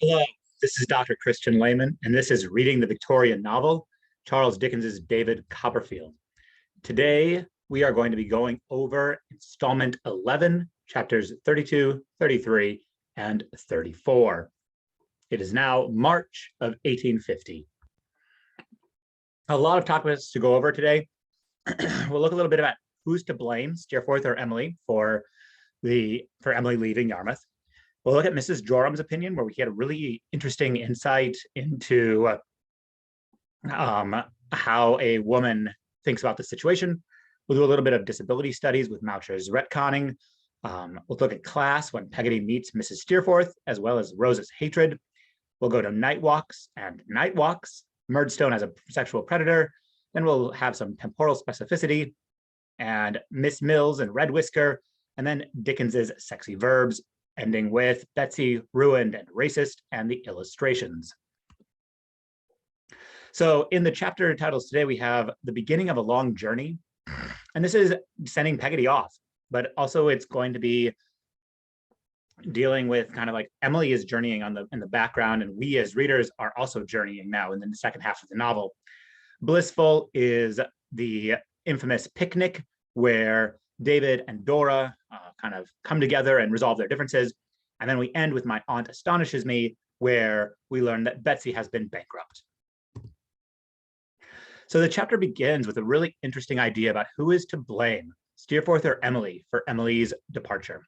Hello, this is Dr. Christian Lehman, and this is Reading the Victorian Novel, Charles Dickens David Copperfield. Today, we are going to be going over installment 11, chapters 32, 33, and 34. It is now March of 1850. A lot of topics to go over today. We'll look a little bit about who's to blame, Steerforth or Emily, for Emily leaving Yarmouth. We'll look at Mrs. Joram's opinion, where we get a really interesting insight into how a woman thinks about the situation. We'll do a little bit of disability studies with Mowcher's retconning. We'll look at class when Peggotty meets Mrs. Steerforth, as well as Rosa's hatred. We'll go to night walks and night walks, Murdstone as a sexual predator. Then we'll have some temporal specificity and Miss Mills and Red Whisker, and then Dickens's sexy verbs, ending with Betsey, ruined and racist, and the illustrations. So in the chapter titles today, we have the beginning of a long journey, and this is sending Peggotty off, but also it's going to be dealing with kind of like Emily is journeying in the background, and we as readers are also journeying now in the second half of the novel. Blissful is the infamous picnic where David and Dora kind of come together and resolve their differences. And then we end with My Aunt Astonishes Me, where we learn that Betsey has been bankrupt. So the chapter begins with a really interesting idea about who is to blame, Steerforth or Emily, for Emily's departure.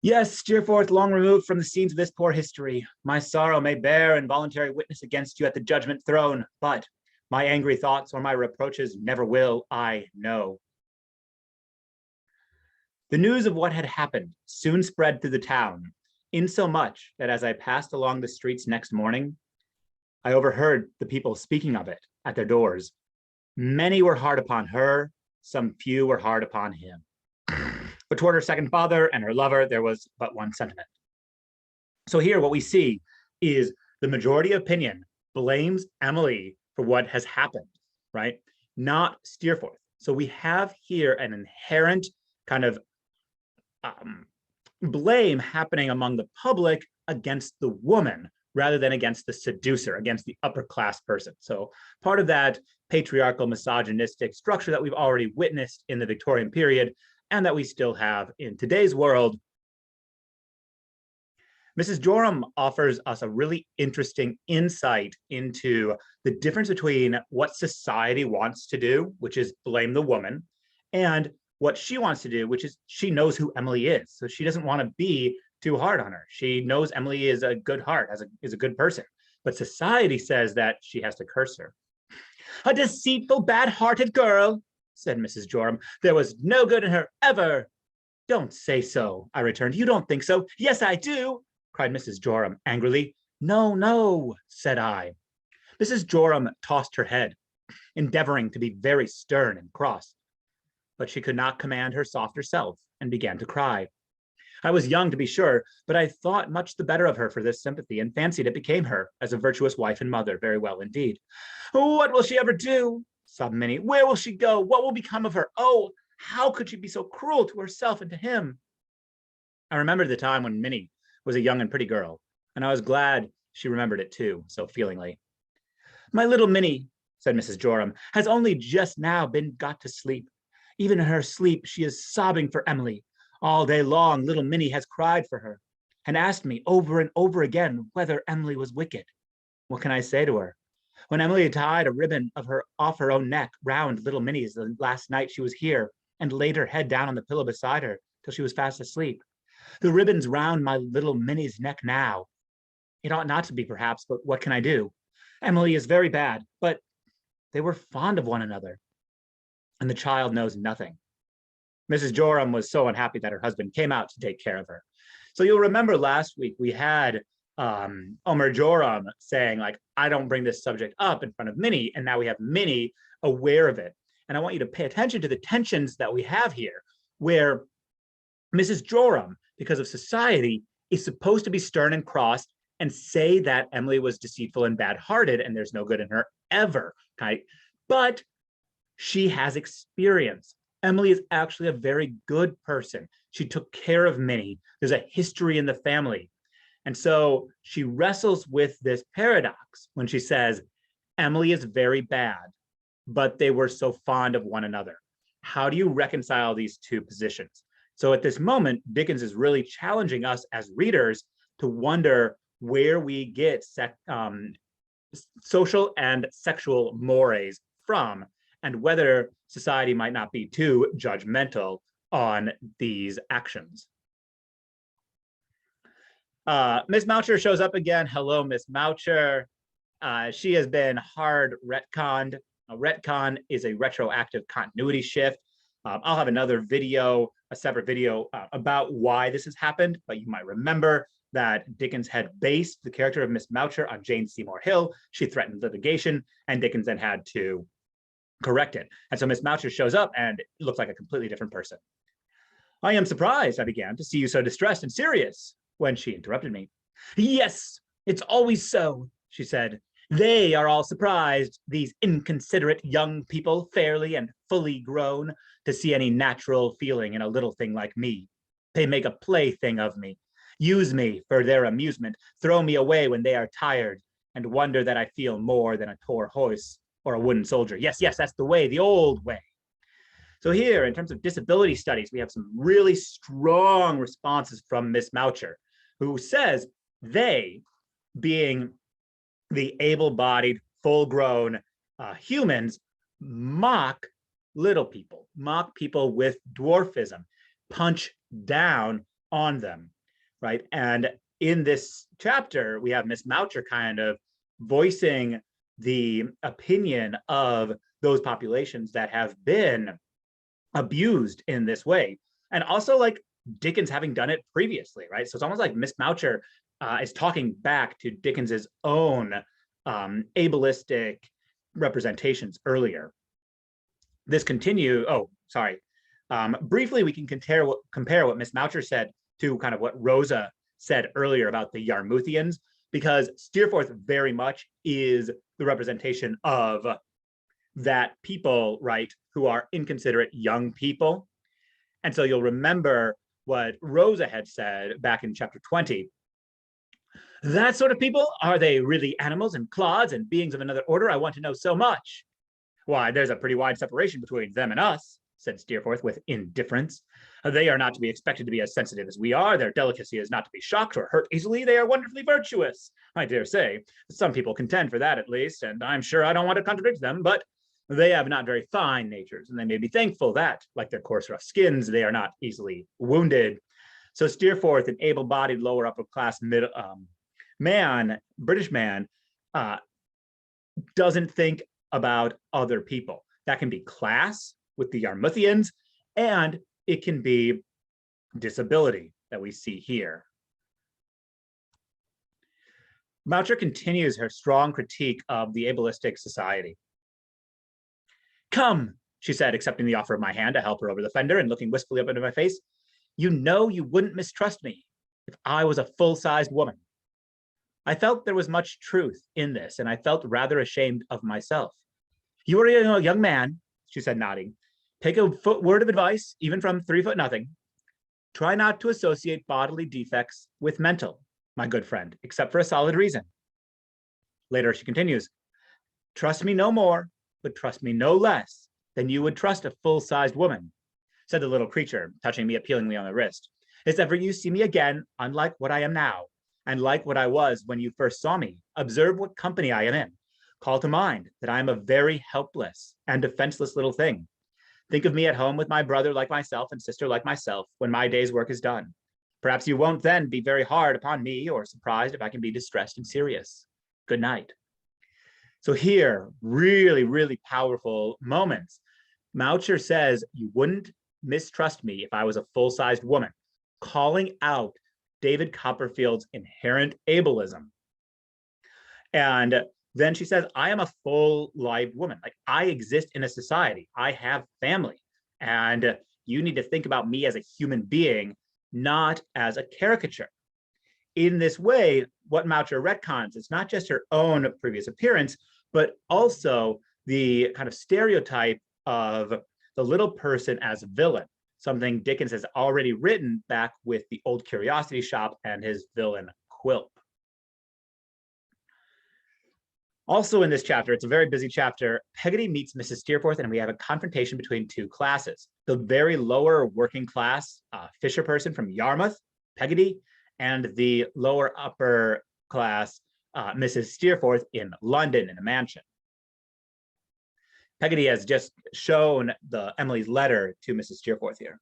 Yes, Steerforth, long removed from the scenes of this poor history, my sorrow may bear involuntary witness against you at the judgment throne, but my angry thoughts or my reproaches never will, I know. The news of what had happened soon spread through the town, insomuch that as I passed along the streets next morning, I overheard the people speaking of it at their doors. Many were hard upon her, some few were hard upon him. But toward her second father and her lover, there was but one sentiment. So here what we see is the majority opinion blames Emily for what has happened, right? Not Steerforth. So we have here an inherent kind of blame happening among the public against the woman rather than against the seducer, against the upper class person. So part of that patriarchal misogynistic structure that we've already witnessed in the Victorian period and that we still have in today's world. Mrs. Joram offers us a really interesting insight into the difference between what society wants to do, which is blame the woman, and what she wants to do, which is she knows who Emily is. So she doesn't want to be too hard on her. She knows Emily is a good heart, is a good person. But society says that she has to curse her. A deceitful, bad-hearted girl, said Mrs. Joram. There was no good in her ever. Don't say so, I returned. You don't think so? Yes, I do, cried Mrs. Joram angrily. No, no, said I. Mrs. Joram tossed her head, endeavoring to be very stern and cross. But she could not command her softer self and began to cry. I was young, to be sure, but I thought much the better of her for this sympathy and fancied it became her as a virtuous wife and mother very well indeed. What will she ever do? Sobbed Minnie. Where will she go? What will become of her? Oh, how could she be so cruel to herself and to him? I remembered the time when Minnie was a young and pretty girl, and I was glad she remembered it too, so feelingly. My little Minnie, said Mrs. Joram, has only just now been got to sleep. Even in her sleep, she is sobbing for Emily. All day long, little Minnie has cried for her and asked me over and over again whether Emily was wicked. What can I say to her? When Emily tied a ribbon off her own neck round little Minnie's the last night she was here and laid her head down on the pillow beside her till she was fast asleep. The ribbon's round my little Minnie's neck now. It ought not to be, perhaps, but what can I do? Emily is very bad, but they were fond of one another. And the child knows nothing. Mrs. Joram was so unhappy that her husband came out to take care of her. So you'll remember last week we had Omer Joram saying, like, I don't bring this subject up in front of Minnie, and now we have Minnie aware of it. And I want you to pay attention to the tensions that we have here, where Mrs. Joram, because of society, is supposed to be stern and cross and say that Emily was deceitful and bad-hearted and there's no good in her ever, okay? But she has experience. Emily is actually a very good person. She took care of Minnie. There's a history in the family. And so she wrestles with this paradox when she says, Emily is very bad, but they were so fond of one another. How do you reconcile these two positions? So at this moment, Dickens is really challenging us as readers to wonder where we get social and sexual mores from, and whether society might not be too judgmental on these actions. Miss Mowcher shows up again. Hello, Miss Mowcher. She has been hard retconned. A retcon is a retroactive continuity shift. I'll have another video, a separate video about why this has happened, but you might remember that Dickens had based the character of Miss Mowcher on Jane Seymour Hill. She threatened litigation, and Dickens then had to correct it. And so Miss Mowcher shows up and looks like a completely different person. I am surprised, I began, to see you so distressed and serious, when she interrupted me. Yes, it's always so, she said. They are all surprised, these inconsiderate young people, fairly and fully grown, to see any natural feeling in a little thing like me. They make a plaything of me, use me for their amusement, throw me away when they are tired, and wonder that I feel more than a tour horse or a wooden soldier. Yes, yes, that's the way, the old way. So here, in terms of disability studies, we have some really strong responses from Miss Mowcher, who says they, being the able-bodied, full-grown humans, mock little people, mock people with dwarfism, punch down on them, right? And in this chapter, we have Miss Mowcher kind of voicing the opinion of those populations that have been abused in this way. And also like Dickens having done it previously, right? So it's almost like Miss Mowcher is talking back to Dickens's own ableistic representations earlier. This continue, briefly we can compare what Miss Mowcher said to kind of what Rosa said earlier about the Yarmouthians, because Steerforth very much is the representation of that people, right, who are inconsiderate young people. And so you'll remember what Rosa had said back in chapter 20. That sort of people, are they really animals and clods and beings of another order? I want to know so much. Why, there's a pretty wide separation between them and us, said Steerforth with indifference. They are not to be expected to be as sensitive as we are. Their delicacy is not to be shocked or hurt easily. They are wonderfully virtuous. I dare say some people contend for that at least, and I'm sure I don't want to contradict them, but they have not very fine natures, and they may be thankful that, like their coarse, rough skins, they are not easily wounded. So Steerforth, an able-bodied, lower upper class man, British man, doesn't think about other people. That can be class with the Yarmouthians, and it can be disability that we see here. Mowcher continues her strong critique of the ableistic society. Come, she said, accepting the offer of my hand to help her over the fender and looking wistfully up into my face. You know you wouldn't mistrust me if I was a full-sized woman. I felt there was much truth in this, and I felt rather ashamed of myself. You are a young man, she said, nodding. Take a word of advice, even from 3 foot nothing. Try not to associate bodily defects with mental, my good friend, except for a solid reason. Later, she continues, trust me no more, but trust me no less than you would trust a full-sized woman, said the little creature, touching me appealingly on the wrist. If ever you see me again, unlike what I am now, and like what I was when you first saw me, observe what company I am in. Call to mind that I am a very helpless and defenseless little thing. Think of me at home with my brother like myself and sister like myself when my day's work is done. Perhaps you won't then be very hard upon me or surprised if I can be distressed and serious. Good night. So here, really, really powerful moments. Mowcher says, you wouldn't mistrust me if I was a full-sized woman, calling out David Copperfield's inherent ableism. And then she says, I am a full-lived woman. Like, I exist in a society. I have family. And you need to think about me as a human being, not as a caricature. In this way, what Mowcher retcons is not just her own previous appearance, but also the kind of stereotype of the little person as a villain, something Dickens has already written back with the Old Curiosity Shop and his villain Quilp. Also in this chapter, it's a very busy chapter, Hegedy meets Mrs. Steerforth, and we have a confrontation between two classes. The very lower working class fisher person from Yarmouth, Peggotty, and the lower upper class Mrs. Steerforth in London in a mansion. Peggotty has just shown Emily's letter to Mrs. Steerforth here.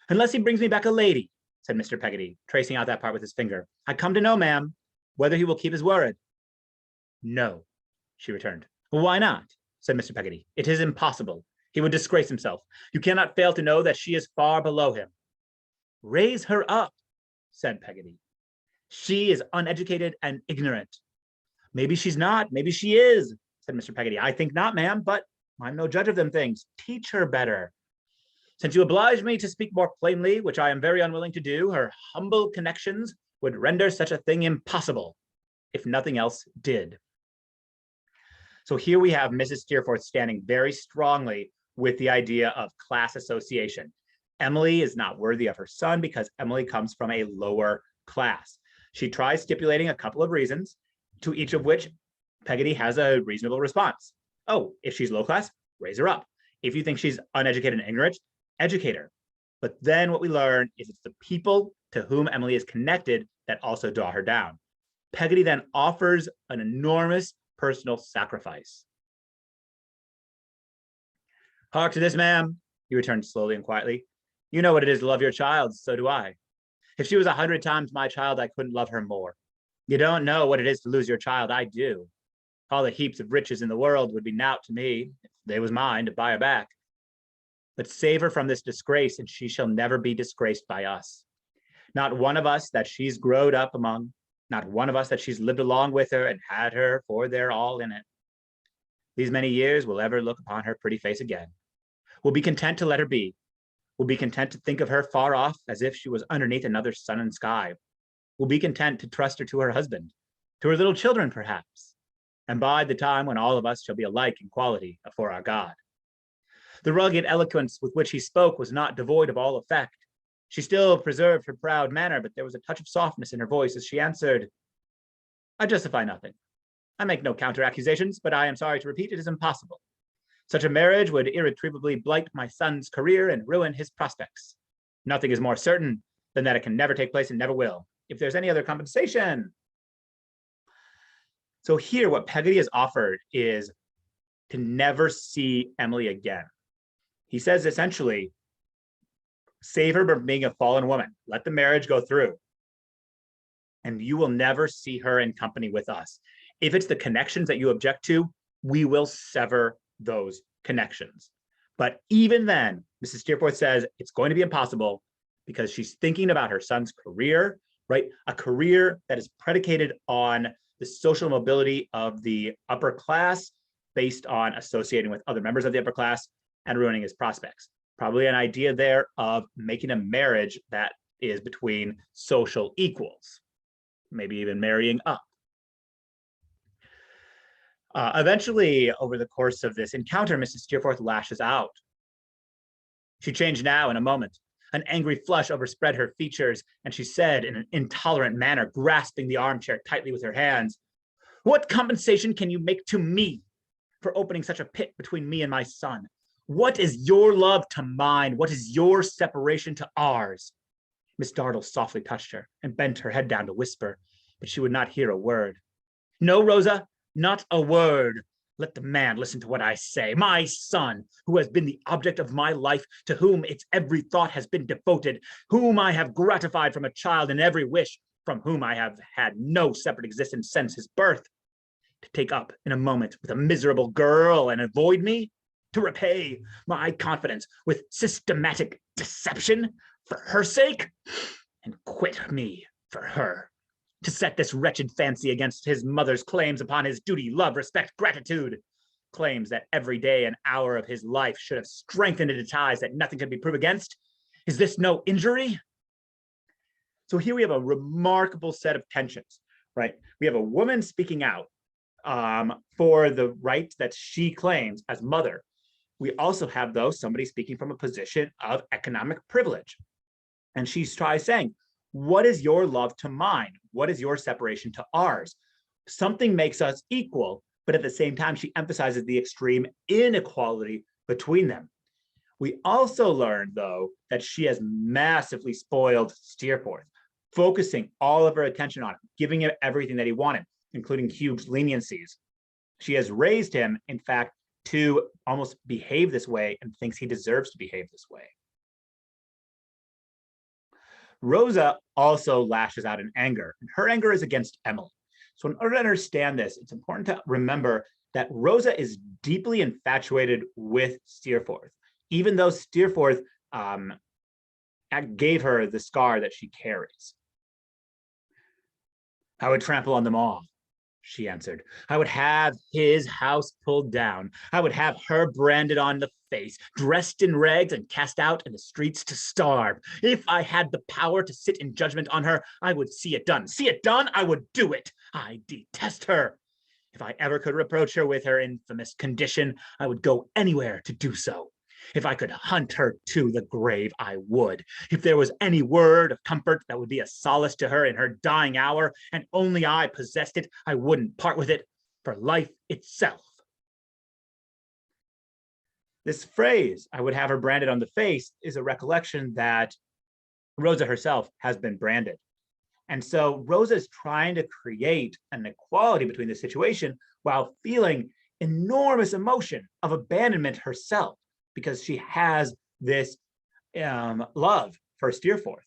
"Unless he brings me back a lady," said Mr. Peggotty, tracing out that part with his finger. "I come to know, ma'am, whether he will keep his word." "No," she returned. "Why not?" said Mr. Peggotty. "It is impossible. He would disgrace himself. You cannot fail to know that she is far below him." "Raise her up," said Peggotty. "She is uneducated and ignorant." "Maybe she's not. Maybe she is," said Mr. Peggotty. "I think not, ma'am, but I'm no judge of them things. Teach her better. Since you oblige me to speak more plainly, which I am very unwilling to do, her humble connections would render such a thing impossible, if nothing else did." So here we have Mrs. Steerforth standing very strongly with the idea of class association. Emily is not worthy of her son because Emily comes from a lower class. She tries stipulating a couple of reasons, to each of which Peggotty has a reasonable response. Oh, if she's low class, raise her up. If you think she's uneducated and ignorant, educate her. But then what we learn is it's the people to whom Emily is connected that also draw her down. Peggotty then offers an enormous personal sacrifice. "Hark to this, ma'am," he returned slowly and quietly. "You know what it is to love your child, so do I. If she was 100 times my child, I couldn't love her more. You don't know what it is to lose your child, I do. All the heaps of riches in the world would be naught to me, if they was mine to buy her back. But save her from this disgrace, and she shall never be disgraced by us. Not one of us that she's growed up among, not one of us that she's lived along with her and had her for their all in it. These many years will ever look upon her pretty face again. We'll be content to let her be. We'll be content to think of her far off as if she was underneath another sun and sky. We'll be content to trust her to her husband, to her little children perhaps, and bide the time when all of us shall be alike in quality afore our God." The rugged eloquence with which he spoke was not devoid of all effect. She still preserved her proud manner, but there was a touch of softness in her voice as she answered, "I justify nothing. I make no counter accusations, but I am sorry to repeat it is impossible. Such a marriage would irretrievably blight my son's career and ruin his prospects. Nothing is more certain than that it can never take place and never will. If there's any other compensation." So here, what Peggotty has offered is to never see Emily again. He says essentially, save her from being a fallen woman. Let the marriage go through. And you will never see her in company with us. If it's the connections that you object to, we will sever those connections. But even then, Mrs. Steerforth says it's going to be impossible because she's thinking about her son's career, right? A career that is predicated on the social mobility of the upper class based on associating with other members of the upper class and ruining his prospects. Probably an idea there of making a marriage that is between social equals, maybe even marrying up. Eventually, over the course of this encounter, Mrs. Steerforth lashes out. She changed now in a moment. An angry flush overspread her features, and she said in an intolerant manner, grasping the armchair tightly with her hands, "What compensation can you make to me for opening such a pit between me and my son? What is your love to mine? What is your separation to ours?" Miss Dartle softly touched her and bent her head down to whisper, but she would not hear a word. "No, Rosa, not a word. Let the man listen to what I say. My son, who has been the object of my life, to whom its every thought has been devoted, whom I have gratified from a child in every wish, from whom I have had no separate existence since his birth, to take up in a moment with a miserable girl and avoid me, to repay my confidence with systematic deception for her sake, and quit me for her, to set this wretched fancy against his mother's claims upon his duty, love, respect, gratitude, claims that every day and hour of his life should have strengthened into ties that nothing could be proved against. Is this no injury?" So here we have a remarkable set of tensions, right? We have a woman speaking out for the right that she claims as mother. We also have, though, somebody speaking from a position of economic privilege. And she tries saying, What is your love to mine? What is your separation to ours? Something makes us equal, but at the same time, she emphasizes the extreme inequality between them. We also learned, though, that she has massively spoiled Steerforth, focusing all of her attention on him, giving him everything that he wanted, including huge leniencies. She has raised him, in fact, to almost behave this way and thinks he deserves to behave this way. Rosa also lashes out in anger, and her anger is against Emily. So in order to understand this, it's important to remember that Rosa is deeply infatuated with Steerforth, even though Steerforth gave her the scar that she carries. I would trample on them all, she answered. I would have his house pulled down. I would have her branded on the face, dressed in rags and cast out in the streets to starve. If I had the power to sit in judgment on her, I would see it done. See it done, I would do it. I detest her. If I ever could reproach her with her infamous condition, I would go anywhere to do so. If I could hunt her to the grave, I would. If there was any word of comfort that would be a solace to her in her dying hour, and only I possessed it, I wouldn't part with it for life itself. This phrase, I would have her branded on the face, is a recollection that Rosa herself has been branded. And so Rosa is trying to create an equality between the situation while feeling enormous emotion of abandonment herself, because she has this love for Steerforth.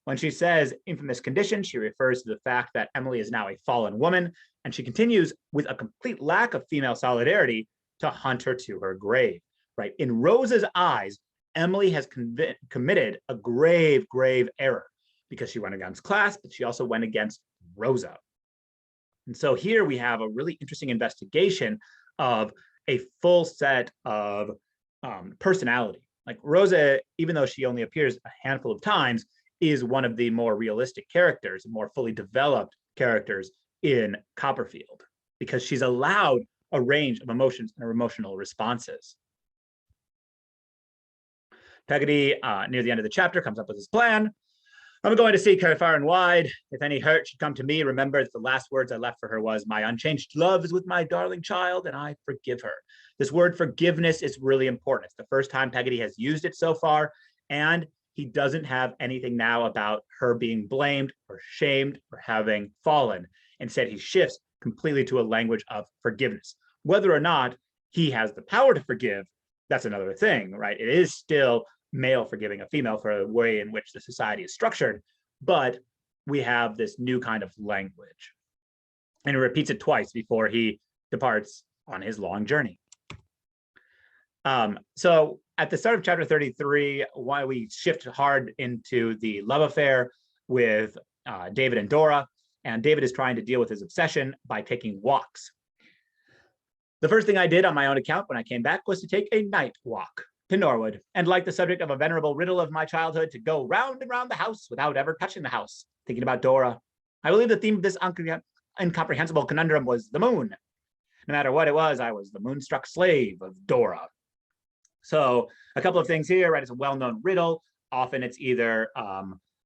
When she says infamous condition, she refers to the fact that Emily is now a fallen woman, and she continues with a complete lack of female solidarity to hunt her to her grave, right? In Rosa's eyes, Emily has committed a grave, grave error because she went against class, but she also went against Rosa. And so here we have a really interesting investigation of a full set of personality. Like Rosa, even though she only appears a handful of times, is one of the more realistic characters, more fully developed characters in Copperfield, because she's allowed a range of emotions and emotional responses. Peggotty, near the end of the chapter, comes up with his plan. I'm going to seek her far and wide. If any hurt should come to me, remember that the last words I left for her was, my unchanged love is with my darling child, and I forgive her. This word forgiveness is really important. It's the first time Peggotty has used it so far, and he doesn't have anything now about her being blamed or shamed or having fallen. Instead, he shifts completely to a language of forgiveness. Whether or not he has the power to forgive, that's another thing, right? It is still male forgiving a female for the way in which the society is structured, but we have this new kind of language. And he repeats it twice before he departs on his long journey. So at the start of chapter 33, why we shift hard into the love affair with David and Dora, and David is trying to deal with his obsession by taking walks. The first thing I did on my own account when I came back was to take a night walk to Norwood, and like the subject of a venerable riddle of my childhood, to go round and round the house without ever touching the house, thinking about Dora. I believe the theme of this incomprehensible conundrum was the moon. No matter what it was, I was the moonstruck slave of Dora. So a couple of things here, right? It's a well-known riddle. Often it's either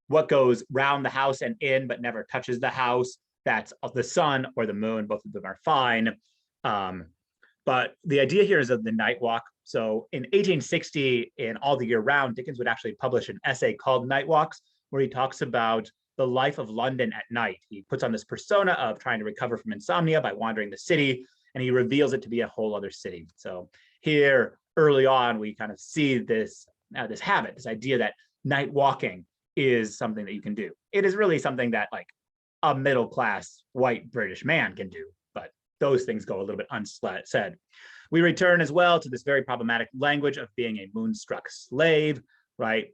what goes round the house and in but never touches the house. That's the sun or the moon. Both of them are fine. But the idea here is of the night walk. So in 1860, in All the Year Round, Dickens would actually publish an essay called Night Walks, where he talks about the life of London at night. He puts on this persona of trying to recover from insomnia by wandering the city, and he reveals it to be a whole other city. So here, early on, we kind of see this habit, this idea that night walking is something that you can do. It is really something that like a middle-class white British man can do, but those things go a little bit unsaid. We return as well to this very problematic language of being a moonstruck slave, right?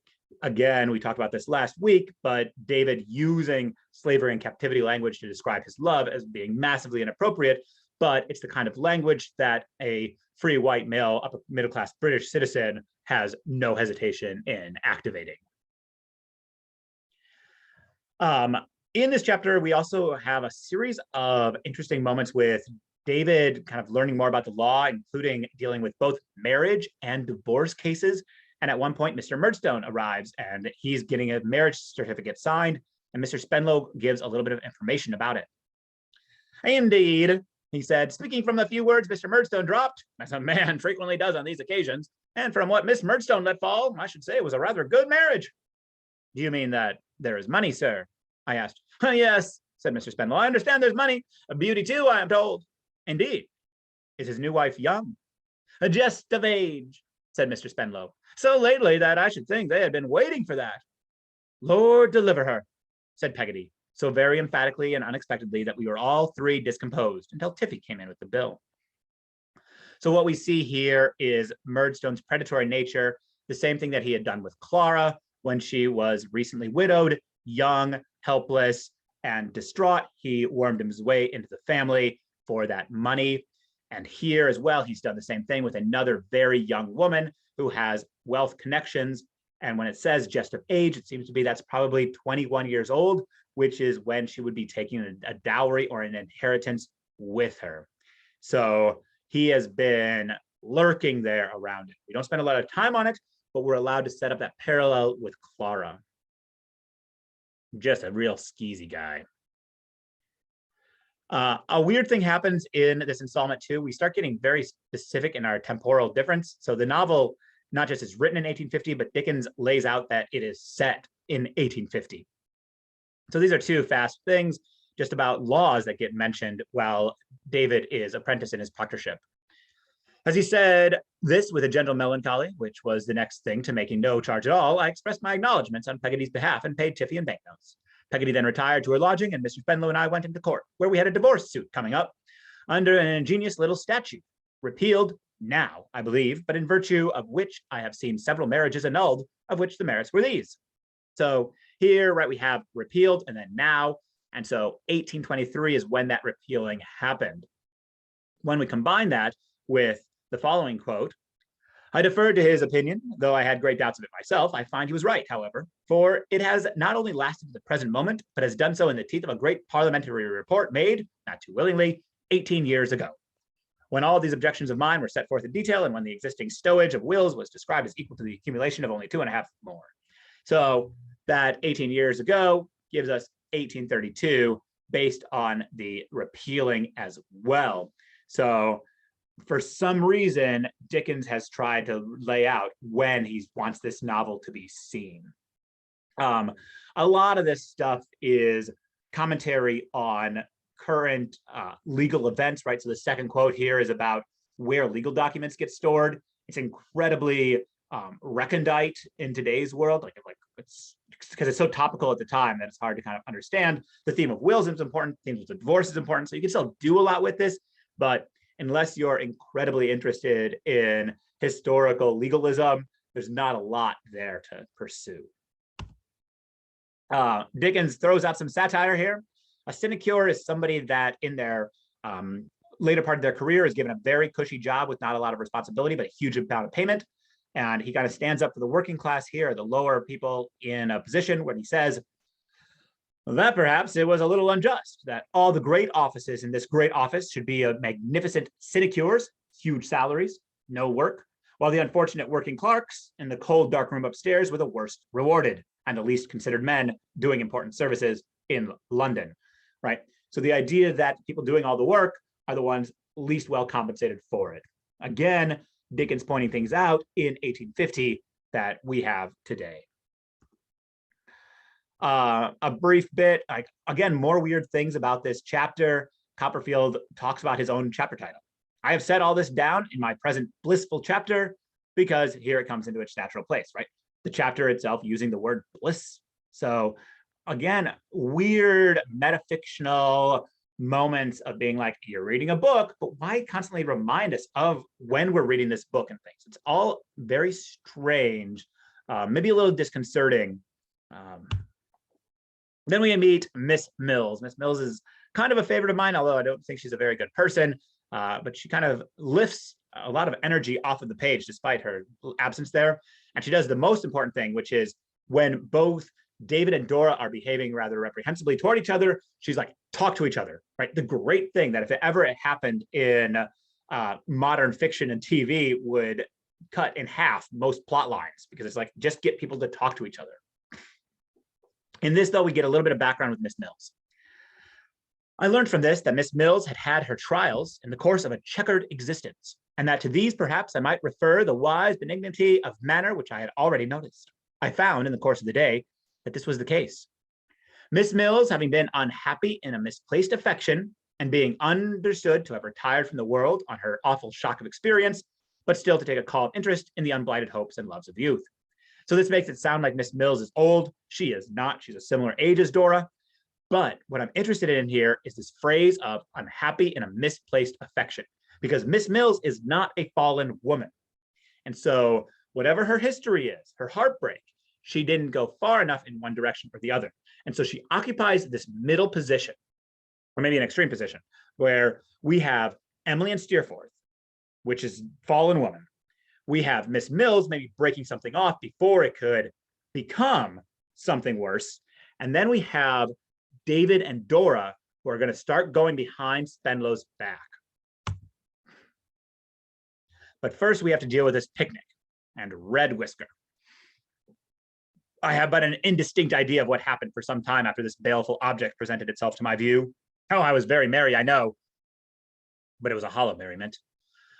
Again, we talked about this last week, but David using slavery and captivity language to describe his love as being massively inappropriate, but it's the kind of language that a free white male upper middle class British citizen has no hesitation in activating. In this chapter, we also have a series of interesting moments with David kind of learning more about the law, including dealing with both marriage and divorce cases. And at one point, Mr. Murdstone arrives and he's getting a marriage certificate signed, and Mr. Spenlow gives a little bit of information about it. Indeed, he said, speaking from the few words Mr. Murdstone dropped, as a man frequently does on these occasions, and from what Miss Murdstone let fall, I should say it was a rather good marriage. Do you mean that there is money, sir? I asked. Yes, said Mr. Spenlow. I understand there's money. A beauty, too, I am told. Indeed. Is his new wife young? Just of age, said Mr. Spenlow. So lately that I should think they had been waiting for that. Lord deliver her, said Peggotty, so very emphatically and unexpectedly that we were all three discomposed until Tiffy came in with the bill. So what we see here is Murdstone's predatory nature, the same thing that he had done with Clara when she was recently widowed, young, helpless, and distraught. He wormed his way into the family for that money. And here as well, he's done the same thing with another very young woman who has wealth connections. And when it says just of age, it seems to be that's probably 21 years old, which is when she would be taking a dowry or an inheritance with her. So he has been lurking there around it. We don't spend a lot of time on it, but we're allowed to set up that parallel with Clara. Just a real skeezy guy. A weird thing happens in this installment too. We start getting very specific in our temporal difference. So the novel not just is written in 1850, but Dickens lays out that it is set in 1850. So these are two fast things just about laws that get mentioned while David is apprentice in his proctorship. As he said this with a gentle melancholy, which was the next thing to making no charge at all, I expressed my acknowledgments on Peggotty's behalf and paid Tiffy in banknotes. Peggotty then retired to her lodging, and Mr. Spenlow and I went into court, where we had a divorce suit coming up under an ingenious little statute, repealed now, I believe, but in virtue of which I have seen several marriages annulled, of which the merits were these. So here, right, we have repealed and then now, and so 1823 is when that repealing happened. When we combine that with the following quote, I deferred to his opinion, though I had great doubts of it myself. I find he was right, however, for it has not only lasted to the present moment, but has done so in the teeth of a great parliamentary report made, not too willingly, 18 years ago. When all these objections of mine were set forth in detail, and when the existing stowage of wills was described as equal to the accumulation of only 2.5 more. So that 18 years ago gives us 1832 based on the repealing as well. So for some reason, Dickens has tried to lay out when he wants this novel to be seen. A lot of this stuff is commentary on current legal events, right? So the second quote here is about where legal documents get stored. It's incredibly recondite in today's world. Like it's because it's so topical at the time that it's hard to kind of understand. The theme of wills is important. The theme of divorce is important. So you can still do a lot with this, but unless you're incredibly interested in historical legalism, there's not a lot there to pursue. Dickens throws out some satire here. A sinecure is somebody that in their later part of their career is given a very cushy job with not a lot of responsibility, but a huge amount of payment. And he kind of stands up for the working class here, the lower people in a position where he says, that perhaps it was a little unjust that all the great offices in this great office should be a magnificent sinecures, huge salaries, no work, while the unfortunate working clerks in the cold, dark room upstairs were the worst rewarded and the least considered men doing important services in London, right? So the idea that people doing all the work are the ones least well compensated for it. Again, Dickens pointing things out in 1850 that we have today. A brief bit, like again, more weird things about this chapter. Copperfield talks about his own chapter title. I have set all this down in my present blissful chapter because here it comes into its natural place, right? The chapter itself using the word bliss. So again, weird metafictional moments of being like, you're reading a book, but why constantly remind us of when we're reading this book and things? It's all very strange, maybe a little disconcerting. Then we meet Miss Mills. Miss Mills is kind of a favorite of mine, although I don't think she's a very good person, but she kind of lifts a lot of energy off of the page despite her absence there. And she does the most important thing, which is when both David and Dora are behaving rather reprehensibly toward each other, she's like, talk to each other, right? The great thing that if it ever happened in modern fiction and TV would cut in half most plot lines because it's like, just get people to talk to each other. In this, though, we get a little bit of background with Miss Mills. I learned from this that Miss Mills had had her trials in the course of a checkered existence, and that to these perhaps I might refer the wise benignity of manner which I had already noticed. I found in the course of the day that this was the case. Miss Mills, having been unhappy in a misplaced affection, and being understood to have retired from the world on her awful shock of experience, but still to take a calm interest in the unblighted hopes and loves of youth. So this makes it sound like Miss Mills is old. She is not. She's a similar age as Dora. But what I'm interested in here is this phrase of unhappy in a misplaced affection, because Miss Mills is not a fallen woman. And so whatever her history is, her heartbreak, she didn't go far enough in one direction or the other. And so she occupies this middle position, or maybe an extreme position, where we have Emily and Steerforth, which is fallen woman. We have Miss Mills maybe breaking something off before it could become something worse. And then we have David and Dora, who are going to start going behind Spenlow's back. But first, we have to deal with this picnic and Red Whisker. I have but an indistinct idea of what happened for some time after this baleful object presented itself to my view. Oh, I was very merry, I know, but it was a hollow merriment.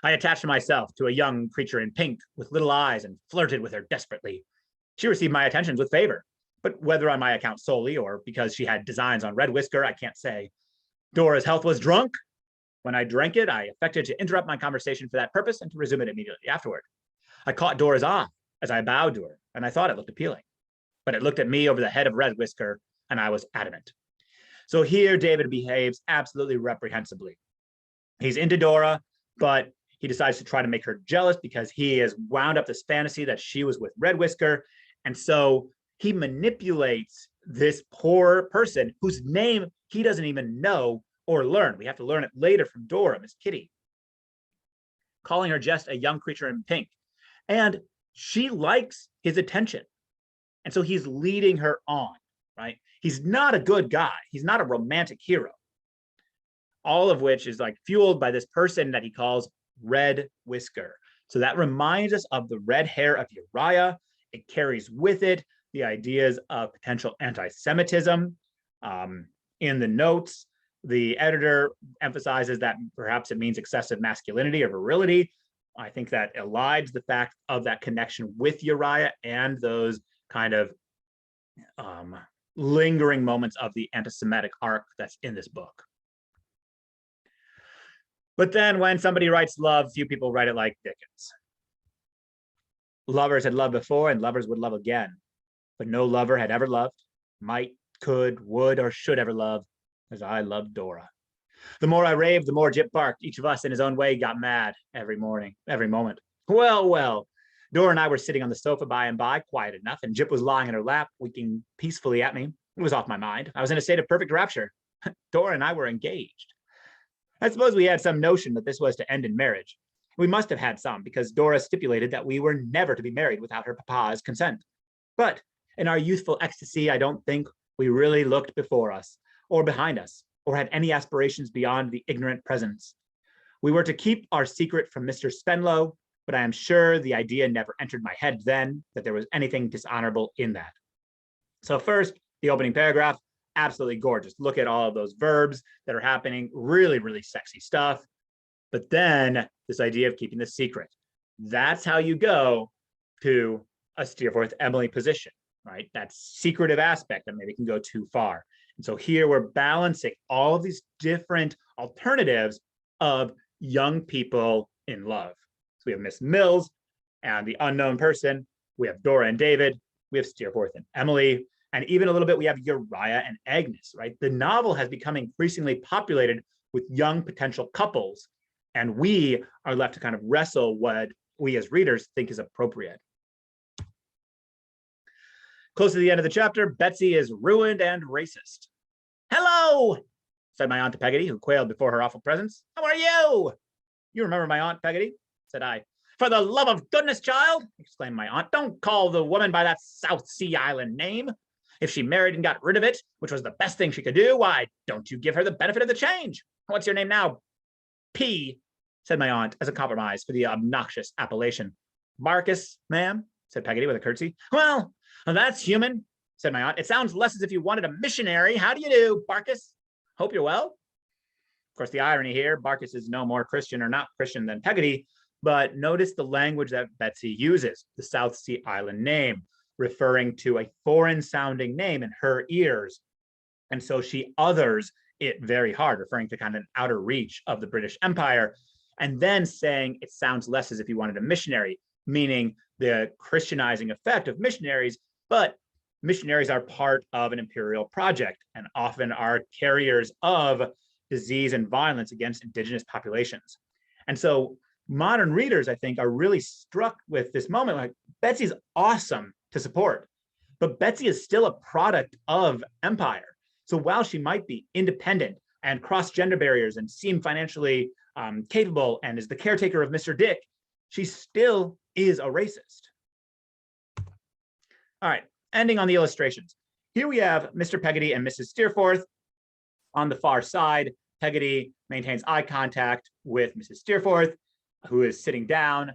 I attached myself to a young creature in pink with little eyes and flirted with her desperately. She received my attentions with favor, but whether on my account solely or because she had designs on Red Whisker, I can't say. Dora's health was drunk. When I drank it, I affected to interrupt my conversation for that purpose and to resume it immediately afterward. I caught Dora's eye as I bowed to her, and I thought it looked appealing. But it looked at me over the head of Red Whisker, and I was adamant. So here David behaves absolutely reprehensibly. He's into Dora, but he decides to try to make her jealous because he has wound up this fantasy that she was with Red Whisker. And so he manipulates this poor person whose name he doesn't even know or learn. We have to learn it later from Dora, Miss Kitty, calling her just a young creature in pink. And she likes his attention. And so he's leading her on, right? He's not a good guy. He's not a romantic hero. All of which is like fueled by this person that he calls Red Whisker. So that reminds us of the red hair of Uriah. It carries with it the ideas of potential anti-Semitism. In the notes, the editor emphasizes that perhaps it means excessive masculinity or virility. I think that elides the fact of that connection with Uriah and those kind of lingering moments of the anti-Semitic arc that's in this book. But then when somebody writes love, few people write it like Dickens. Lovers had loved before and lovers would love again, but no lover had ever loved, might, could, would, or should ever love as I loved Dora. The more I raved, the more Jip barked. Each of us in his own way got mad every morning, every moment. Well, well, Dora and I were sitting on the sofa by and by, quiet enough, and Jip was lying in her lap, winking peacefully at me. It was off my mind. I was in a state of perfect rapture. Dora and I were engaged. I suppose we had some notion that this was to end in marriage. We must have had some, because Dora stipulated that we were never to be married without her papa's consent. But in our youthful ecstasy, I don't think we really looked before us, or behind us, or had any aspirations beyond the ignorant presence. We were to keep our secret from Mr. Spenlow, but I am sure the idea never entered my head then that there was anything dishonorable in that. So first, the opening paragraph, absolutely gorgeous. Look at all of those verbs that are happening, really, really sexy stuff. But then this idea of keeping the secret. That's how you go to a Steerforth Emily position, right? That secretive aspect that maybe can go too far. And so here we're balancing all of these different alternatives of young people in love. So we have Miss Mills and the unknown person. We have Dora and David. We have Steerforth and Emily. And even a little bit, we have Uriah and Agnes, right? The novel has become increasingly populated with young potential couples. And we are left to kind of wrestle what we as readers think is appropriate. Close to the end of the chapter, Betsey is ruined and racist. "Hello," said my aunt to Peggotty, who quailed before her awful presence. "How are you?" "You remember my aunt, Peggotty?" said I. "For the love of goodness, child," exclaimed my aunt, "don't call the woman by that South Sea Island name. If she married and got rid of it, which was the best thing she could do, why don't you give her the benefit of the change? What's your name now?" "P," said my aunt, as a compromise for the obnoxious appellation. Barkis, ma'am, said Peggotty with a curtsy. Well, that's human, said my aunt. It sounds less as if you wanted a missionary. How do you do, Barkis? Hope you're well. Of course, the irony here, Barkis is no more Christian or not Christian than Peggotty, but notice the language that Betsey uses, the South Sea Island name, referring to a foreign sounding name in her ears. And so she others it very hard, referring to kind of an outer reach of the British Empire, and then saying it sounds less as if you wanted a missionary, meaning the Christianizing effect of missionaries, but missionaries are part of an imperial project and often are carriers of disease and violence against indigenous populations. And so modern readers, I think, are really struck with this moment, like Betsey's awesome to support, but Betsey is still a product of empire. So while she might be independent and cross gender barriers and seem financially capable and is the caretaker of Mr. Dick, she still is a racist. All right, ending on the illustrations. Here we have Mr. Peggotty and Mrs. Steerforth. On the far side, Peggotty maintains eye contact with Mrs. Steerforth, who is sitting down.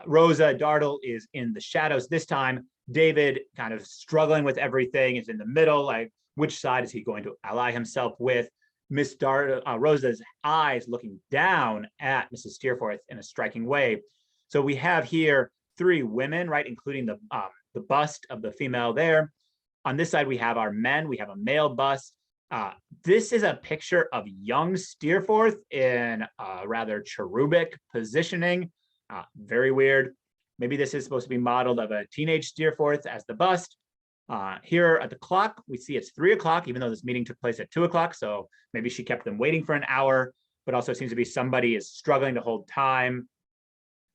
Rosa Dartle is in the shadows this time. David, kind of struggling with everything, is in the middle, like which side is he going to ally himself with? Miss Rosa's eyes looking down at Mrs. Steerforth in a striking way. So we have here three women, right, including the bust of the female there. On this side, we have our men. We have a male bust. This is a picture of young Steerforth in rather cherubic positioning. Very weird. Maybe this is supposed to be modeled of a teenage Steerforth as the bust. Here at the clock, we see it's 3 o'clock, even though this meeting took place at 2 o'clock. So maybe she kept them waiting for an hour, but also seems to be somebody is struggling to hold time.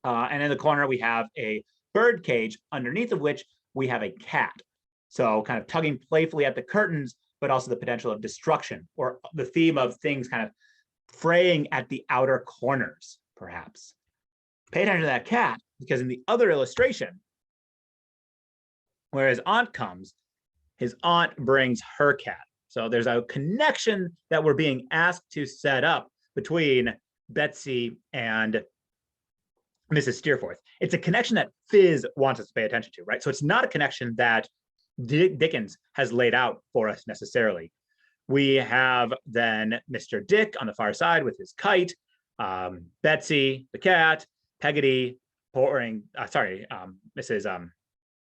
And in the corner, we have a bird cage, underneath of which we have a cat. So kind of tugging playfully at the curtains, but also the potential of destruction, or the theme of things kind of fraying at the outer corners, perhaps. Pay attention to that cat, because in the other illustration, where his aunt comes, his aunt brings her cat. So there's a connection that we're being asked to set up between Betsey and Mrs. Steerforth. It's a connection that Fizz wants us to pay attention to, right? So it's not a connection that Dickens has laid out for us necessarily. We have then Mr. Dick on the far side with his kite, Betsey, the cat, Peggotty pouring, Mrs.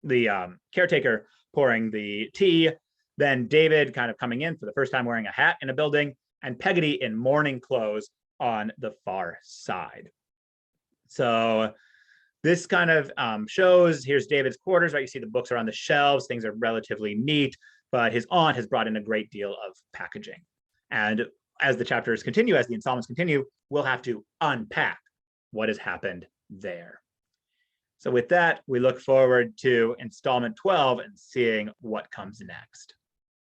The caretaker pouring the tea, then David kind of coming in for the first time wearing a hat in a building, and Peggotty in morning clothes on the far side. So this kind of shows, here's David's quarters, right? You see the books are on the shelves, things are relatively neat, but his aunt has brought in a great deal of packaging. And as the chapters continue, as the installments continue, we'll have to unpack what has happened there. So with that, we look forward to installment 12 and seeing what comes next.